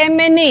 MNA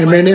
MNA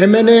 MNA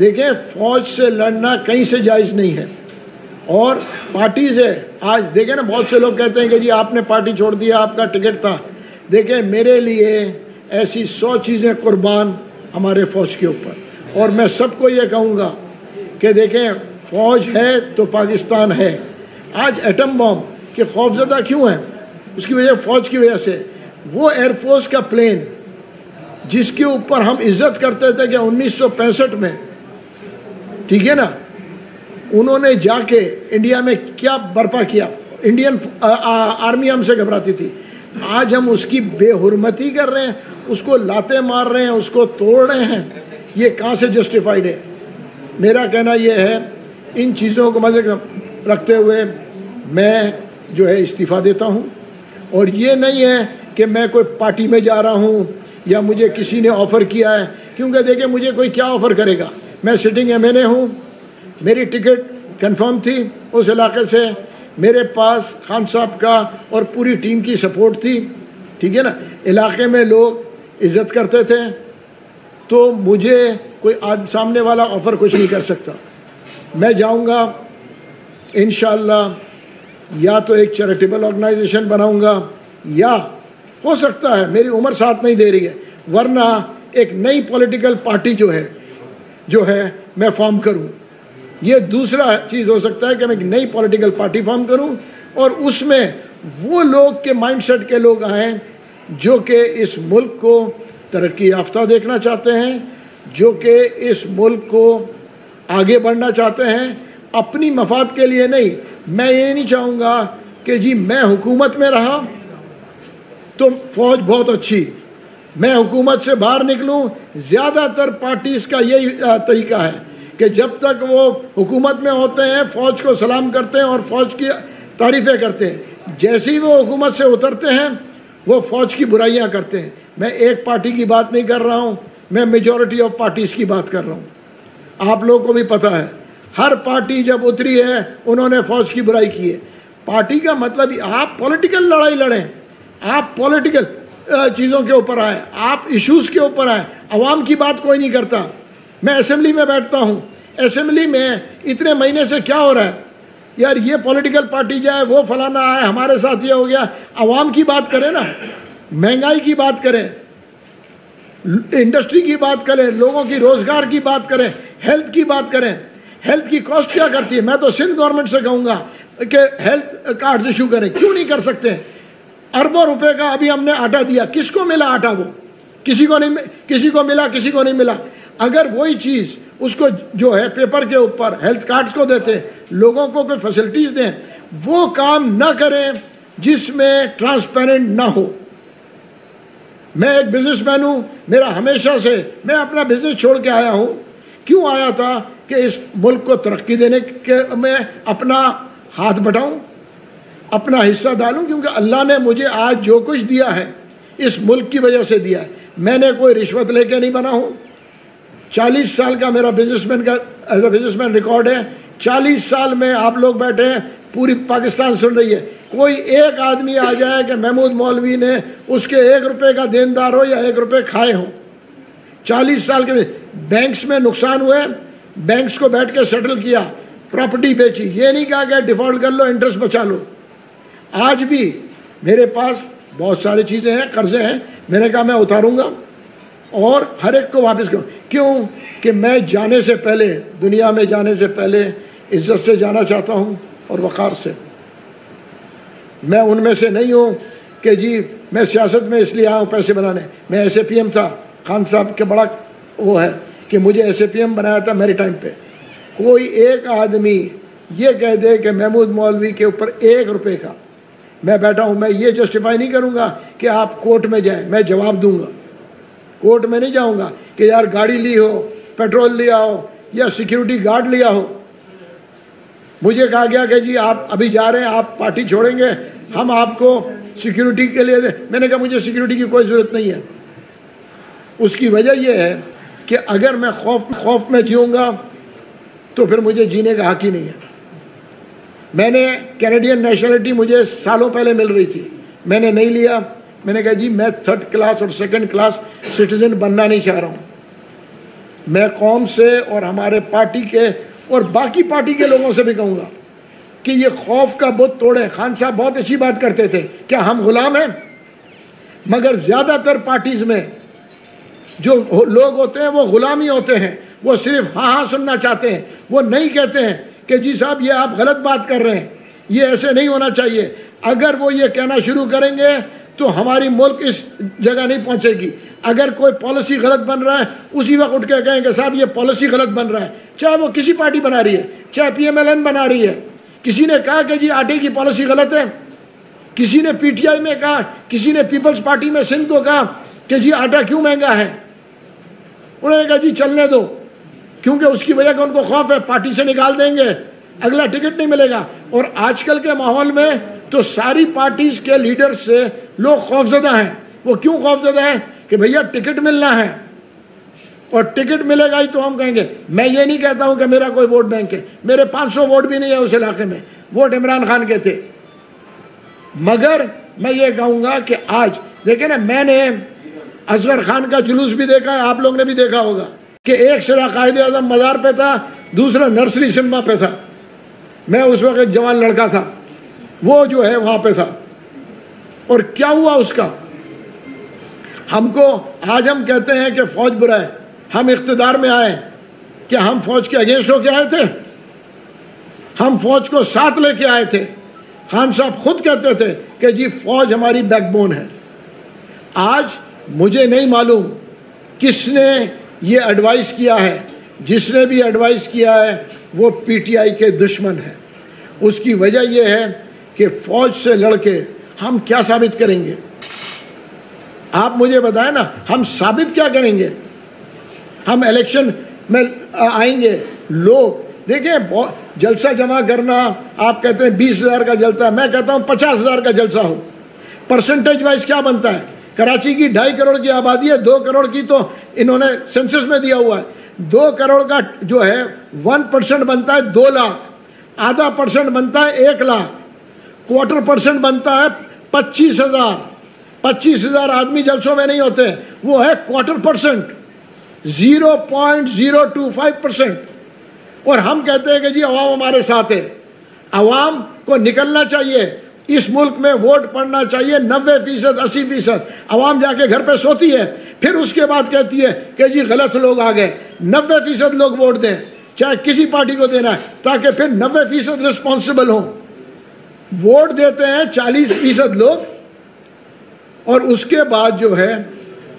دیکھیں فوج سے لڑنا کہیں سے جائز نہیں ہے، اور پارٹی سے آج دیکھیں نا بہت سے لوگ کہتے ہیں کہ جی آپ نے پارٹی چھوڑ دیا، آپ کا ٹکٹ تھا. دیکھیں میرے لیے ایسی 100 چیزیں قربان ہمارے فوج کے اوپر، اور میں سب کو یہ کہوں گا کہ دیکھیں فوج ہے تو پاکستان ہے. آج ایٹم بم کے خوفزدہ کیوں ہیں؟ اس کی وجہ فوج کی وجہ سے. وہ ایئر فورس کا پلین جس کے اوپر ہم عزت کرتے تھے کہ 1965 میں، ٹھیک ہے نا، انہوں نے جا کے انڈیا میں کیا برپا کیا. انڈین آرمی ہم سے گھبراتی تھی. آج ہم اس کی بے حرمتی کر رہے ہیں، اس کو لاتے مار رہے ہیں، اس کو توڑ رہے ہیں. یہ کہاں سے جسٹیفائیڈ ہے؟ میرا کہنا یہ ہے ان چیزوں کو مد رکھتے ہوئے میں جو ہے استعفیٰ دیتا ہوں. اور یہ نہیں ہے کہ میں کوئی پارٹی میں جا رہا ہوں یا مجھے کسی نے آفر کیا ہے، کیونکہ دیکھیں مجھے کوئی کیا آفر کرے گا. میں سٹنگ MNA ہوں، میری ٹکٹ کنفرم تھی اس علاقے سے، میرے پاس خان صاحب کا اور پوری ٹیم کی سپورٹ تھی، ٹھیک ہے نا. علاقے میں لوگ عزت کرتے تھے، تو مجھے کوئی سامنے والا آفر کچھ نہیں کر سکتا. میں جاؤں گا انشاءاللہ، یا تو ایک چیریٹیبل آرگنائزیشن بناؤں گا، یا ہو سکتا ہے میری عمر ساتھ نہیں دے رہی ہے، ورنہ ایک نئی پولیٹیکل پارٹی جو ہے میں فارم کروں. یہ دوسرا چیز ہو سکتا ہے کہ میں ایک نئی پولیٹیکل پارٹی فارم کروں، اور اس میں وہ لوگ کے مائنڈ سیٹ کے لوگ آئیں جو کہ اس ملک کو ترقی یافتہ دیکھنا چاہتے ہیں، جو کہ اس ملک کو آگے بڑھنا چاہتے ہیں، اپنی مفاد کے لیے نہیں. میں یہ نہیں چاہوں گا کہ جی میں حکومت میں رہا تو فوج بہت اچھی، میں حکومت سے باہر نکلوں. زیادہ تر پارٹیز کا یہی طریقہ ہے کہ جب تک وہ حکومت میں ہوتے ہیں فوج کو سلام کرتے ہیں اور فوج کی تعریفیں کرتے ہیں، جیسے ہی وہ حکومت سے اترتے ہیں وہ فوج کی برائیاں کرتے ہیں. میں ایک پارٹی کی بات نہیں کر رہا ہوں، میں میجورٹی آف پارٹیز کی بات کر رہا ہوں. آپ لوگوں کو بھی پتہ ہے ہر پارٹی جب اتری ہے انہوں نے فوج کی برائی کی ہے. پارٹی کا مطلب آپ پولیٹیکل لڑائی لڑیں، آپ پولیٹیکل چیزوں کے اوپر آئیں، آپ ایشوز کے اوپر آئیں. عوام کی بات کوئی نہیں کرتا. میں اسمبلی میں بیٹھتا ہوں، اسمبلی میں اتنے مہینے سے کیا ہو رہا ہے؟ یار یہ پولیٹیکل پارٹی جائے، وہ فلانا آئے، ہمارے ساتھ یہ ہو گیا. عوام کی بات کریں نا، مہنگائی کی بات کریں، انڈسٹری کی بات کریں، لوگوں کی روزگار کی بات کریں، ہیلتھ کی بات کریں. ہیلتھ کی کاسٹ کیا کرتی ہے؟ میں تو سندھ گورنمنٹ سے کہوں گا کہ ہیلتھ کارڈز ایشو کریں. کیوں نہیں کر سکتے؟ اربوں روپے کا ابھی ہم نے آٹا دیا، کس کو ملا آٹا؟ وہ کسی کو نہیں، کسی کو ملا، کسی کو نہیں ملا. اگر وہی چیز اس کو جو ہے پیپر کے اوپر ہیلتھ کارڈز کو دیتے، لوگوں کو کوئی فیسلٹیز دیں، وہ کام نہ کریں جس میں ٹرانسپیرنٹ نہ ہو. میں ایک بزنس مین ہوں، میرا ہمیشہ سے، میں اپنا بزنس چھوڑ کے آیا ہوں. کیوں آیا تھا؟ کہ اس ملک کو ترقی دینے کے میں اپنا ہاتھ بٹاؤں، اپنا حصہ ڈالوں، کیونکہ اللہ نے مجھے آج جو کچھ دیا ہے اس ملک کی وجہ سے دیا ہے. میں نے کوئی رشوت لے کے نہیں بنا ہوں. 40 سال کا میرا بزنس مین کا as a business man record ہے. 40 سال میں آپ لوگ بیٹھے ہیں، پوری پاکستان سن رہی ہے. کوئی ایک آدمی آ جائے کہ محمود مولوی نے اس کے 1 روپے کا دیندار ہو یا 1 روپے کھائے ہوں. 40 سال کے بینکس میں نقصان ہوئے، بینکس کو بیٹھ کے سیٹل کیا، پراپرٹی بیچی. یہ نہیں کہا کہ ڈیفالٹ کر لو، انٹرسٹ بچا لو. آج بھی میرے پاس بہت ساری چیزیں ہیں، قرضے ہیں، میں نے کہا میں اتاروں گا اور ہر ایک کو واپس کروں. کیوں؟ کہ میں جانے سے پہلے، دنیا میں جانے سے پہلے عزت سے جانا چاہتا ہوں اور وقار سے. میں ان میں سے نہیں ہوں کہ جی میں سیاست میں اس لیے آیا ہوں پیسے بنانے. میں ایس اے پی ایم تھا، خان صاحب کے بڑا وہ ہے کہ مجھے ایس اے پی ایم بنایا تھا میرے ٹائم پہ. کوئی ایک آدمی یہ کہہ دے کہ محمود مولوی کے اوپر 1 روپے کا میں بیٹھا ہوں، میں یہ جسٹیفائی نہیں کروں گا کہ آپ کورٹ میں جائیں. میں جواب دوں گا. کورٹ میں نہیں جاؤں گا کہ یار گاڑی لی ہو، پیٹرول لیا ہو یا سیکیورٹی گارڈ لیا ہو. مجھے کہا گیا کہ جی آپ ابھی جا رہے ہیں، آپ پارٹی چھوڑیں گے، ہم آپ کو سیکیورٹی کے لیے دیں. میں نے کہا مجھے سیکیورٹی کی کوئی ضرورت نہیں ہے. اس کی وجہ یہ ہے کہ اگر میں خوف میں جیوں گا تو پھر مجھے جینے کا حق ہی نہیں ہے. میں نے کینیڈین نیشنلٹی مجھے سالوں پہلے مل رہی تھی، میں نے نہیں لیا. میں نے کہا جی میں 3rd کلاس اور 2nd کلاس سٹیزن بننا نہیں چاہ رہا ہوں. میں قوم سے اور ہمارے پارٹی کے اور باقی پارٹی کے لوگوں سے بھی کہوں گا کہ یہ خوف کا بت توڑیں. خان صاحب بہت اچھی بات کرتے تھے، کیا ہم غلام ہیں؟ مگر زیادہ تر پارٹیز میں جو لوگ ہوتے ہیں وہ غلامی ہوتے ہیں. وہ صرف ہاں ہاں سننا چاہتے ہیں، وہ نہیں کہتے ہیں کہ جی صاحب یہ آپ غلط بات کر رہے ہیں، یہ ایسے نہیں ہونا چاہیے. اگر وہ یہ کہنا شروع کریں گے تو ہماری ملک اس جگہ نہیں پہنچے گی. اگر کوئی پالیسی غلط بن رہا ہے اسی وقت اٹھ کے کہیں کہ صاحب یہ پالیسی غلط بن رہا ہے، چاہے وہ کسی پارٹی بنا رہی ہے، چاہے پی ایم ایل این بنا رہی ہے. کسی نے کہا کہ جی آٹے کی پالیسی غلط ہے، کسی نے پی ٹی آئی میں کہا، کسی نے پیپلز پارٹی میں سندھ کو کہا کہ جی آٹا کیوں مہنگا ہے. انہوں نے کہا جی چلنے دو، کیونکہ اس کی وجہ کہ ان کو خوف ہے پارٹی سے نکال دیں گے، اگلا ٹکٹ نہیں ملے گا. اور آج کل کے ماحول میں تو ساری پارٹیز کے لیڈر سے لوگ خوفزدہ ہیں. وہ کیوں خوفزدہ ہیں؟ کہ بھیا ٹکٹ ملنا ہے، اور ٹکٹ ملے گا ہی تو ہم کہیں گے. میں یہ نہیں کہتا ہوں کہ میرا کوئی ووٹ بینک ہے، میرے 500 ووٹ بھی نہیں ہے اس علاقے میں، ووٹ عمران خان کے تھے. مگر میں یہ کہوں گا کہ آج دیکھیں نا، میں نے اصغر خان کا جلوس بھی دیکھا ہے، آپ لوگ نے بھی دیکھا ہوگا کہ ایک سرا قائد اعظم مزار پہ تھا، دوسرا نرسری سنیما پہ تھا. میں اس وقت ایک جوان لڑکا تھا، وہ جو ہے وہاں پہ تھا. اور کیا ہوا اس کا؟ ہم کو آج ہم کہتے ہیں کہ فوج برا ہے. ہم اقتدار میں آئے کہ ہم فوج کے اگینسٹ ہو کے آئے تھے؟ ہم فوج کو ساتھ لے کے آئے تھے. خان صاحب خود کہتے تھے کہ جی فوج ہماری بیک بون ہے. آج مجھے نہیں معلوم کس نے یہ ایڈوائز کیا ہے، جس نے بھی ایڈوائز کیا ہے وہ پی ٹی آئی کے دشمن ہے. اس کی وجہ یہ ہے کہ فوج سے لڑ کے ہم کیا ثابت کریں گے؟ آپ مجھے بتائیں نا، ہم ثابت کیا کریں گے؟ ہم الیکشن میں آئیں گے، لوگ دیکھیں جلسہ جمع کرنا، آپ کہتے ہیں 20,000 کا جلسہ، میں کہتا ہوں 50,000 کا جلسہ ہو. پرسنٹیج وائز کیا بنتا ہے؟ کراچی کی 2.5 کروڑ کی آبادی ہے، 2 کروڑ کی تو انہوں نے سینسس میں دیا ہوا ہے. 2 کروڑ کا جو ہے 1% بنتا ہے 2 لاکھ، آدھا % بنتا ہے 1 لاکھ، 1/4% بنتا ہے 25,000. 25,000 آدمی جلسوں میں نہیں ہوتے، وہ ہے 1/4%، 0.025%. اور ہم کہتے ہیں کہ جی عوام ہمارے ساتھ ہے. عوام کو نکلنا چاہیے، اس ملک میں ووٹ پڑنا چاہیے. 90%، 80% عوام جا کے گھر پہ سوتی ہے، پھر اس کے بعد کہتی ہے کہ جی غلط لوگ آ گئے. 90% لوگ ووٹ دیں، چاہے کسی پارٹی کو دینا ہے، تاکہ پھر 90% رسپانسبل ہوں. ووٹ دیتے ہیں 40% لوگ، اور اس کے بعد جو ہے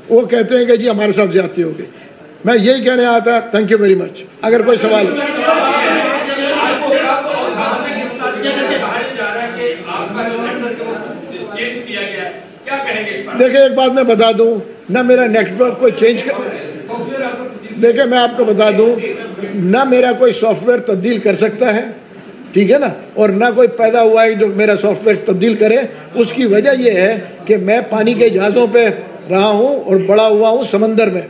وہ کہتے ہیں کہ جی ہمارے ساتھ زیادتی ہوگی. میں یہی کہنے آیا تھا. Thank you very much. اگر کوئی سوال ہے. دیکھیں ایک بات میں بتا دوں، نہ میرا نیٹ ورک کوئی چینج دیکھیں میں آپ کو بتا دوں، نہ میرا کوئی سافٹ ویئر تبدیل کر سکتا ہے، ٹھیک ہے نا، اور نہ کوئی پیدا ہوا ہے جو میرا سافٹ ویئر تبدیل کرے. اس کی وجہ یہ ہے کہ میں پانی کے جہازوں پہ رہا ہوں اور بڑا ہوا ہوں سمندر میں،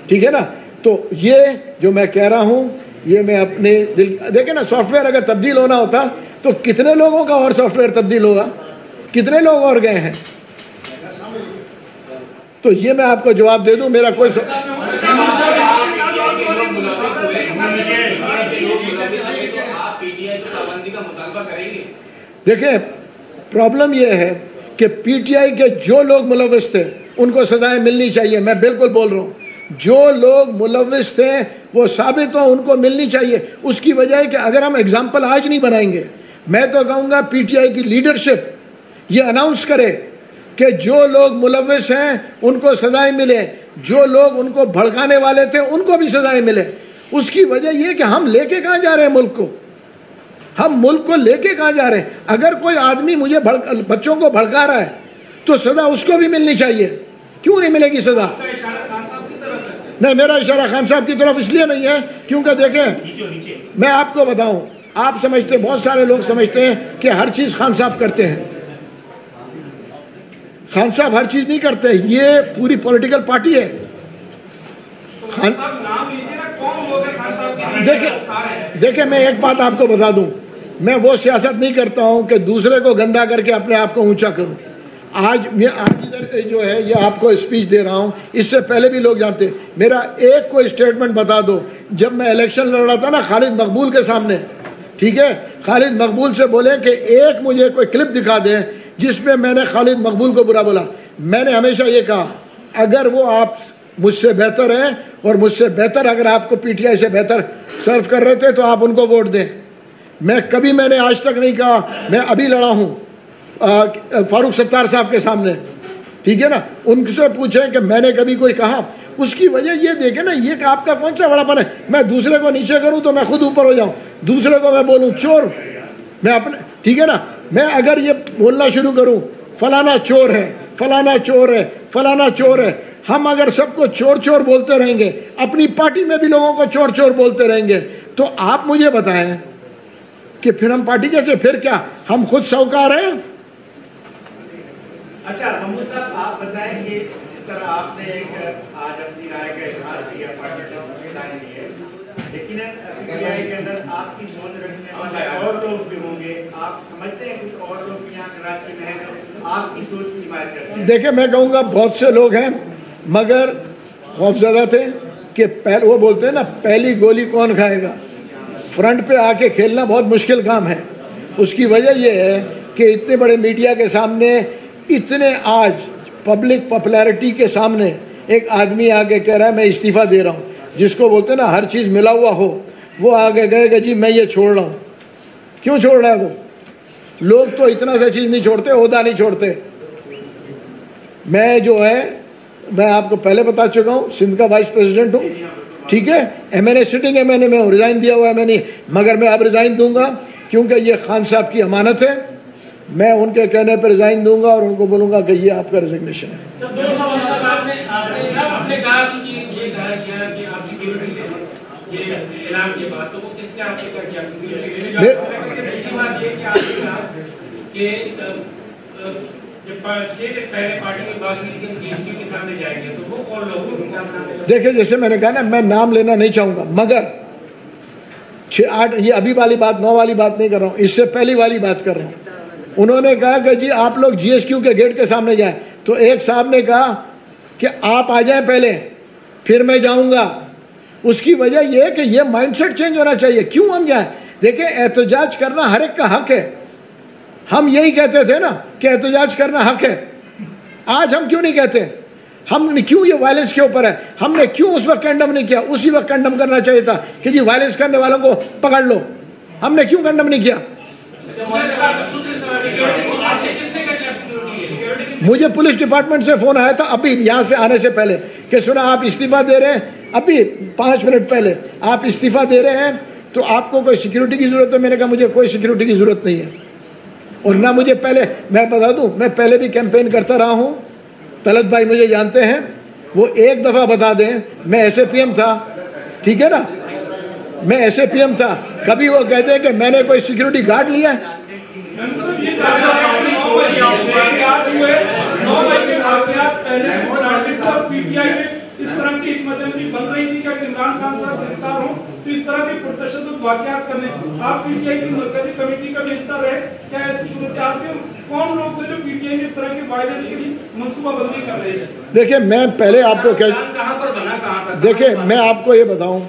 ٹھیک ہے نا. تو یہ جو میں کہہ رہا ہوں یہ میں اپنے دل، دیکھیں نا سافٹ ویئر اگر تبدیل ہونا ہوتا تو کتنے لوگوں کا اور سافٹ ویئر تبدیل ہوگا، کتنے لوگ اور گئے ہیں. تو یہ میں آپ کو جواب دے دوں، میرا کوئی دیکھیں پرابلم یہ ہے کہ پی ٹی آئی کے جو لوگ ملوث تھے ان کو سزائیں ملنی چاہیے. میں بالکل بول رہا ہوں، جو لوگ ملوث تھے وہ ثابت ہوں، ان کو ملنی چاہیے. اس کی وجہ ہے کہ اگر ہم اگزامپل آج نہیں بنائیں گے، میں تو کہوں گا پی ٹی آئی کی لیڈرشپ یہ اناؤنس کرے کہ جو لوگ ملوث ہیں ان کو سزائیں ملے، جو لوگ ان کو بھڑکانے والے تھے ان کو بھی سزائیں ملے. اس کی وجہ یہ کہ ہم لے کے کہاں جا رہے ہیں ملک کو، ہم ملک کو لے کے کہاں جا رہے ہیں. اگر کوئی آدمی مجھے بچوں کو بھڑکا رہا ہے تو سزا اس کو بھی ملنی چاہیے. کیوں نہیں ملے گی سزا؟ نہیں، میرا اشارہ خان صاحب کی طرف اس لیے نہیں ہے کیونکہ دیکھیں میں آپ کو بتاؤں، آپ سمجھتے، بہت سارے لوگ سمجھتے ہیں کہ ہر چیز خان صاحب کرتے ہیں. خان صاحب ہر چیز نہیں کرتے، یہ پوری پولیٹیکل پارٹی ہے. دیکھیں میں ایک بات آپ کو بتا دوں، میں وہ سیاست نہیں کرتا ہوں کہ دوسرے کو گندا کر کے اپنے آپ کو اونچا کروں. آج ادھر جو ہے یہ آپ کو اسپیچ دے رہا ہوں، اس سے پہلے بھی لوگ جانتے ہیں، میرا ایک کوئی اسٹیٹمنٹ بتا دو جب میں الیکشن لڑ رہا تھا نا خالد مقبول کے سامنے، ٹھیک ہے، خالد مقبول سے بولے کہ ایک مجھے کوئی کلپ دکھا دیں جس میں میں نے خالد مقبول کو برا بولا. میں نے ہمیشہ یہ کہا اگر وہ آپ مجھ سے بہتر ہیں اور مجھ سے بہتر اگر آپ کو پی ٹی آئی سے بہتر سرو کر رہے تھے تو آپ ان کو ووٹ دیں. میں نے آج تک نہیں کہا، میں ابھی لڑا ہوں فاروق ستار صاحب کے سامنے، ٹھیک ہے نا، ان سے پوچھیں کہ میں نے کبھی کوئی کہا. اس کی وجہ یہ دیکھیں نا، یہ کہ آپ کا کون سا بڑا پن ہے، میں دوسرے کو نیچے کروں تو میں خود اوپر ہو جاؤں، دوسرے کو میں بولوں چور، میں اپنے، ٹھیک ہے نا، میں اگر یہ بولنا شروع کروں فلانا چور ہے، فلانا چور ہے، فلانا چور ہے، ہم اگر سب کو چور چور بولتے رہیں گے، اپنی پارٹی میں بھی لوگوں کو چور چور بولتے رہیں گے، تو آپ مجھے بتائیں کہ پھر ہم پارٹی کیسے، پھر کیا ہم خود سوکار ہیں؟ اچھا محمود صاحب آپ بتائیں کہ جس طرح آپ نے ایک آج اپنی رائے کا اظہار کیا پارٹی کا رائے دی ہے، لیکن پی ٹی آئی کے اندر آپ کی سوچ رکھنے والے اور لوگ بھی ہوں گے، آپ سمجھتے ہیں کچھ اور لوگ بھی یہاں کراچی میں ہیں جو آپ کی سوچ کی حمایت کرتے ہیں؟ دیکھیں میں کہوں گا بہت سے لوگ ہیں مگر خوفزدہ تھے کہ وہ بولتے ہیں نا پہلی گولی کون کھائے گا. فرنٹ پہ آ کے کھیلنا بہت مشکل کام ہے. اس کی وجہ یہ ہے کہ اتنے بڑے میڈیا کے سامنے، اتنے آج پبلک پاپولیرٹی کے سامنے ایک آدمی آگے کہہ رہا ہے میں استعفیٰ دے رہا ہوں، جس کو بولتے ہیں نا ہر چیز ملا ہوا ہو، وہ آگے کہے گا جی میں یہ چھوڑ رہا ہوں. کیوں چھوڑ رہا ہے وہ؟ لوگ تو اتنا سا چیز نہیں چھوڑتے، عہدہ نہیں چھوڑتے. میں جو ہے میں آپ کو پہلے بتا چکا ہوں سندھ کا وائس پریزیڈنٹ ہوں، ٹھیک ہے، ایم این اے سٹنگ ایم این اے میں ہوں، ریزائن دیا ہوا ہے میں نہیں، مگر میں اب ریزائن دوں گا کیونکہ یہ خان صاحب کی امانت ہے. میں ان کے کہنے پر ریزائن دوں گا اور ان کو بولوں گا کہ یہ آپ کا ریزگنیشن ہے. دیکھیں جیسے میں نے کہا نا میں نام لینا نہیں چاہوں گا، مگر 6-8 یہ ابھی والی بات 9 والی بات نہیں کر رہا ہوں، اس سے پہلی والی بات کر رہا ہوں. انہوں نے کہا کہ جی آپ لوگ جی ایس کیو کے گیٹ کے سامنے جائیں، تو ایک صاحب نے کہا کہ آپ آ جائیں پہلے پھر میں جاؤں گا. اس کی وجہ یہ ہے کہ یہ مائنڈ سیٹ چینج ہونا چاہیے. کیوں ہم جائیں؟ دیکھیں احتجاج کرنا ہر ایک کا حق ہے، ہم یہی کہتے تھے نا کہ احتجاج کرنا حق ہے. آج ہم کیوں نہیں کہتے؟ ہم نے کیوں یہ وائلنس کے اوپر ہے، ہم نے کیوں اس وقت کنڈم نہیں کیا؟ اسی وقت کنڈم کرنا چاہیے تھا کہ جی وائلنس کرنے والوں کو پکڑ لو. ہم نے کیوں کنڈم نہیں کیا؟ مجھے پولیس ڈپارٹمنٹ سے فون آیا تھا ابھی یہاں سے آنے سے پہلے کہ سنا آپ استعفیٰ دے رہے ہیں، ابھی 5 منٹ پہلے آپ استعفیٰ دے رہے ہیں تو آپ کو کوئی سیکیورٹی کی ضرورت ہے؟ میں نے کہا مجھے کوئی سیکیورٹی کی ضرورت نہیں ہے. اور نہ مجھے پہلے، میں بتا دوں میں پہلے بھی کیمپین کرتا رہا ہوں، طلعت بھائی مجھے جانتے ہیں، وہ ایک دفعہ بتا دیں میں ایس اے پی ایم تھا، ٹھیک ہے نا، میں ایس اے پی ایم تھا، کبھی وہ کہتے ہیں کہ میں نے کوئی سیکیورٹی گارڈ لیا ہے؟ اس طرح کی حکمت بن رہی تھی کہ عمران خان صاحب گرفتار ہوں تو اس طرح کے پرتشدد واقعات کرنے، آپ پی ٹی آئی کی مرکزی کمیٹی کا بھی حصہ رہے، کیا ایسی صورتحال میں کون لوگ تھے جو پی ٹی آئی میں اس طرح کے وائلنس کی منصوبہ بندی کر رہے ہیں؟ دیکھیں میں پہلے آپ کو دیکھیں میں آپ کو یہ بتاؤں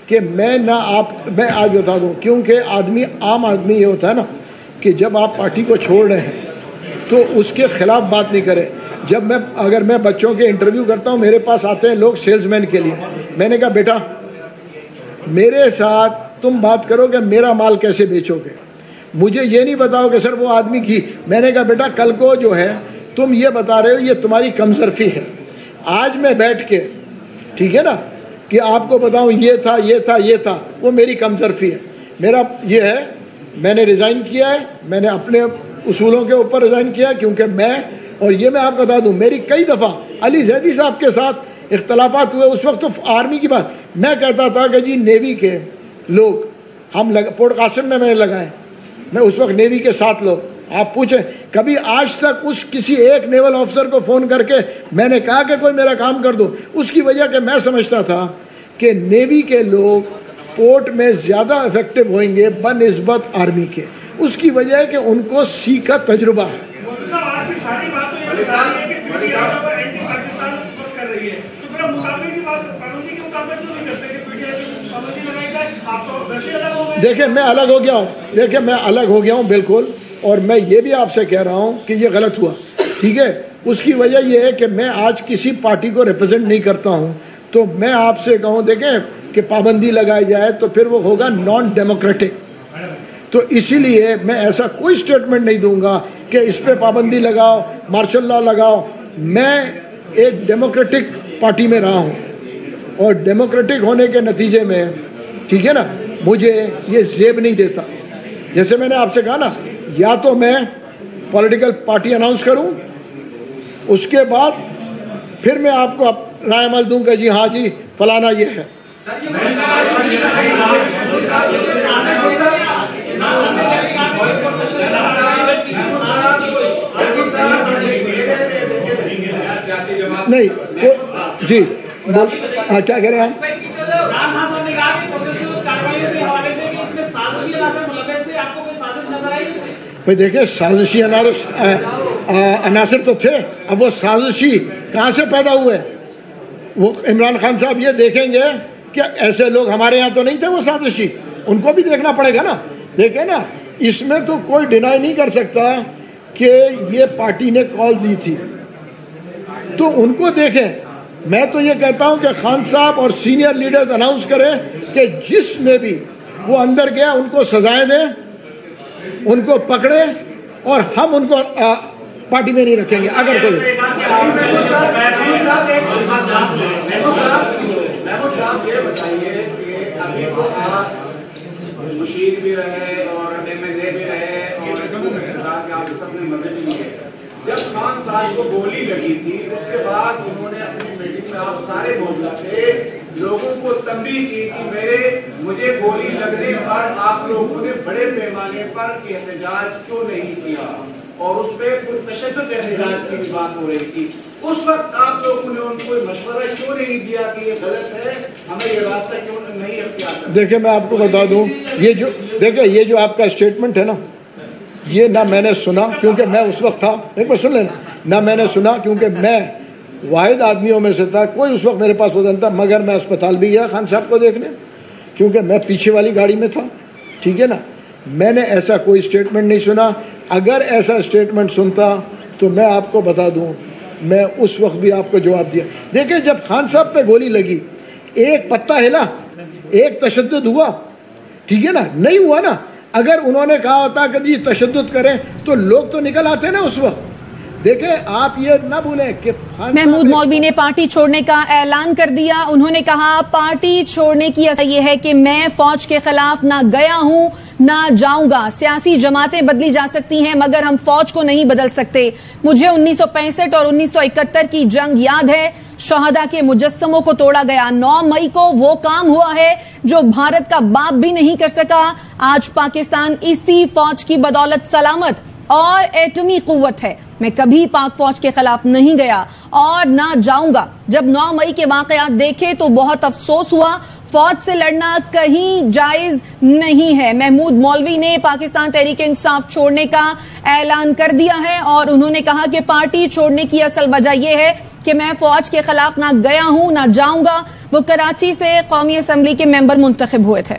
کہ میں آج بتا دوں، کیونکہ آدمی عام آدمی یہ ہوتا ہے نا کہ جب آپ پارٹی کو چھوڑ رہے ہیں تو اس کے خلاف بات نہیں کرے. جب اگر میں بچوں کے انٹرویو کرتا ہوں، میرے پاس آتے ہیں لوگ سیلز مین کے لیے، میں نے کہا بیٹا میرے ساتھ تم بات کرو کہ میرا مال کیسے بیچو گے، مجھے یہ نہیں بتاؤ کہ سر وہ آدمی کی. میں نے کہا بیٹا کل کو جو ہے تم یہ بتا رہے ہو یہ تمہاری کمزرفی ہے، آج میں بیٹھ کے ٹھیک ہے نا کہ آپ کو بتاؤں یہ تھا یہ تھا یہ تھا، وہ میری کمزرفی ہے. میرا یہ ہے میں نے ریزائن کیا ہے، میں نے اپنے اصولوں کے اوپر ریزائن کیا کیونکہ میں، اور یہ میں آپ کو بتا دوں میری کئی دفعہ علی زیدی صاحب کے ساتھ اختلافات ہوئے. اس وقت تو آرمی کی بات، میں کہتا تھا کہ جی نیوی کے لوگ ہم پورٹ قاسم میں نے لگائے، میں اس وقت نیوی کے 7 لوگ، آپ پوچھیں کبھی آج تک کسی ایک نیول آفیسر کو فون کر کے میں نے کہا کہ کوئی میرا کام کر دو. اس کی وجہ کہ میں سمجھتا تھا کہ نیوی کے لوگ پورٹ میں زیادہ افیکٹو ہوئیں گے بنسبت آرمی کے. اس کی وجہ ہے کہ ان کو سی کا تجربہ ہے. دیکھیں میں الگ ہو گیا ہوں بالکل، اور میں یہ بھی آپ سے کہہ رہا ہوں کہ یہ غلط ہوا، ٹھیک ہے. اس کی وجہ یہ ہے کہ میں آج کسی پارٹی کو ریپرزینٹ نہیں کرتا ہوں، تو میں آپ سے کہوں دیکھیں کہ پابندی لگائی جائے تو پھر وہ ہوگا نان ڈیموکریٹک. تو اسی لیے میں ایسا کوئی سٹیٹمنٹ نہیں دوں گا کہ اس پہ پابندی لگاؤ، مارشل لا لگاؤ. میں ایک ڈیموکریٹک پارٹی میں رہا ہوں، اور ڈیموکریٹک ہونے کے نتیجے میں، ٹھیک ہے نا، مجھے یہ زیب نہیں دیتا. جیسے میں نے آپ سے کہا نا، یا تو میں پولیٹیکل پارٹی اناؤنس کروں، اس کے بعد پھر میں آپ کو رائے عمل دوں کہ جی ہاں جی فلانا یہ ہے. نہیں جی کیا کہہ رہے ہیں آپ؟ بھائی دیکھیں سازشی عناصر تو تھے، اب وہ سازشی کہاں سے پیدا ہوئے؟ وہ عمران خان صاحب یہ دیکھیں گے کہ ایسے لوگ ہمارے یہاں تو نہیں تھے وہ سازشی، ان کو بھی دیکھنا پڑے گا نا. دیکھیں نا، اس میں تو کوئی ڈینائی نہیں کر سکتا کہ یہ پارٹی نے کال دی تھی، تو ان کو دیکھیں. میں تو یہ کہتا ہوں کہ خان صاحب اور سینئر لیڈرز اناؤنس کریں کہ جس میں بھی وہ اندر گیا ان کو سزائیں دیں، ان کو پکڑے، اور ہم ان کو پارٹی میں نہیں رکھیں گے اگر کوئی. مشیر بھی رہے اور MLA بھی رہے اور سب نے مزے بھی لیے. جب خان صاحب کو گولی لگی تھی اس کے بعد انہوں نے اپنی میٹنگ میں، آپ سارے موجود تھے، لوگوں کو تنبیہ کی کہ مجھے گولی لگنے پر آپ لوگوں نے بڑے پیمانے پر احتجاج کیوں نہیں کیا، اور اس پہ تشدد احتجاج کی بات ہو رہی تھی. اس وقت آپ لوگوں نے ان کو مشورہ کیوں نہیں دیا کہ یہ غلط ہے، ہمیں یہ راستہ کیوں نہیں اختیار کرنا؟ دیکھیں میں آپ کو بتا دوں، یہ جو آپ کا اسٹیٹمنٹ ہے نا، یہ نہ میں نے سنا کیونکہ میں اس وقت تھا، ایک بار سن لینا، نہ میں نے سنا کیونکہ میں واحد آدمیوں میں سے تھا، کوئی اس وقت میرے پاس وزن تھا، مگر میں اسپتال بھی گیا خان صاحب کو دیکھنے کیونکہ میں پیچھے والی گاڑی میں تھا، ٹھیک ہے نا. میں نے ایسا کوئی اسٹیٹمنٹ نہیں سنا. اگر ایسا اسٹیٹمنٹ سنتا تو میں آپ کو بتا دوں، میں اس وقت بھی آپ کو جواب دیا. دیکھیں جب خان صاحب پہ گولی لگی، ایک پتا ہلا، ایک تشدد ہوا، ٹھیک ہے نا، نہیں ہوا نا. اگر انہوں نے کہا ہوتا کہ جی تشدد کریں تو لوگ تو نکل آتے نا اس وقت. دیکھیں آپ یہ نہ بھولیں کہ محمود مولوی نے پارٹی چھوڑنے کا اعلان کر دیا. انہوں نے کہا پارٹی چھوڑنے کی اصل یہ ہے کہ میں فوج کے خلاف نہ گیا ہوں نہ جاؤں گا. سیاسی جماعتیں بدلی جا سکتی ہیں مگر ہم فوج کو نہیں بدل سکتے. مجھے 1965 اور 1971 کی جنگ یاد ہے، شہداء کے مجسموں کو توڑا گیا. 9 مئی کو وہ کام ہوا ہے جو بھارت کا باپ بھی نہیں کر سکا. آج پاکستان اسی فوج کی بدولت سلامت اور ایٹمی قوت ہے. میں کبھی پاک فوج کے خلاف نہیں گیا اور نہ جاؤں گا. جب 9 مئی کے واقعات دیکھے تو بہت افسوس ہوا. فوج سے لڑنا کہیں جائز نہیں ہے. محمود مولوی نے پاکستان تحریک انصاف چھوڑنے کا اعلان کر دیا ہے اور انہوں نے کہا کہ پارٹی چھوڑنے کی اصل وجہ یہ ہے کہ میں فوج کے خلاف نہ گیا ہوں نہ جاؤں گا. وہ کراچی سے قومی اسمبلی کے ممبر منتخب ہوئے تھے.